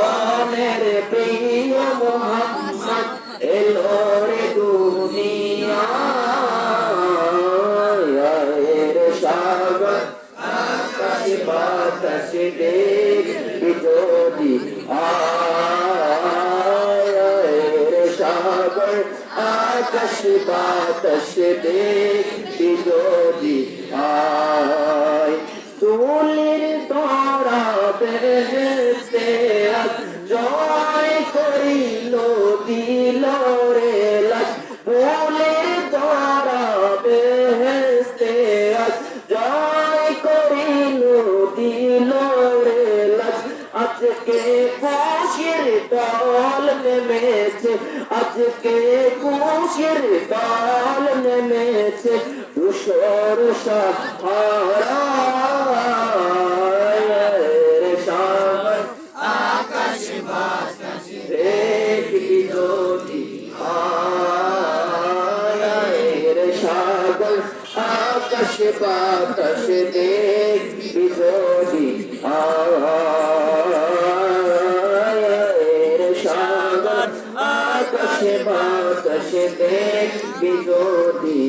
জীবনের প্রিয় মোহাম্মদ এলো রে দুনিয়ায় সাগর আকাশ বাতাস দেখবি যদি সাগর আকাশ বাতাস দেখবি যদি তুলির তোরা বেহেশতে জয় করিল দিল রে লাশ তুলির তোরা বেহেশতে জয় করিল দিল রে লাশ আজকে খুশির দল নেমেছে আজকে খুশির দল নেমেছে ধূসর সাহারা আকাশ বাতাস দেখবি যদি সাগর আকাশ বাতাস দেখবি যদি সাগর আকাশ বাতাস দেখবি যদি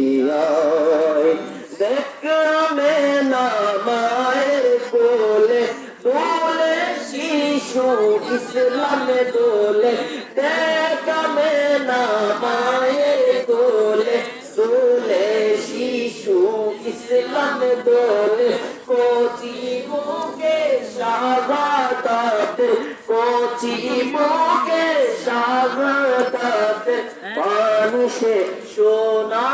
দেখবে না মায়ের কোলে দোলে শিশু ইসলামে দোলে দেখবে না মায়ের কোলে দোলে শিশু ইসলামে দোলে কোচি মুখে শাহাদাত কোচি মুখে শাহাদাত মানুষে সোনা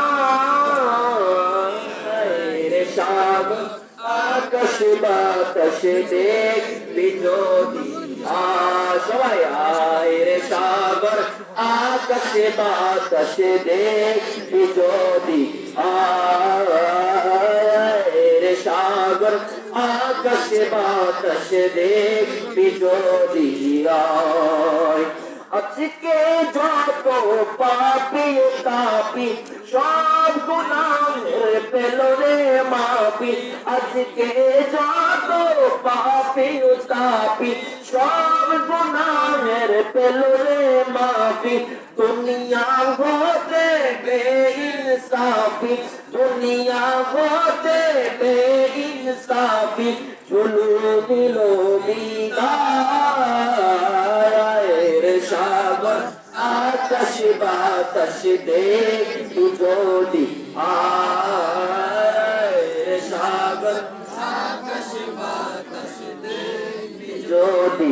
সাগর আকাশ বাতাস দেখবি যদি সবাই আয় রে সাগর আকাশ বাতাস দেখবি যদি রে সাগর আকাশ বাতাস দেখবি যদি আজকে যত পাপি তাপি সব গুনাহের পেল রে মাপি আজকে যত পাপি তাপি সব গুনাহের পেল রে মাপি দুনিয়া হতে বেইনসাফি দুনিয়া হতে বেইনসাফি জুলুমিল বিদায় সাগর আকাশ বাতাস দেখবি যদি সাগর আকাশ বাতাস যদি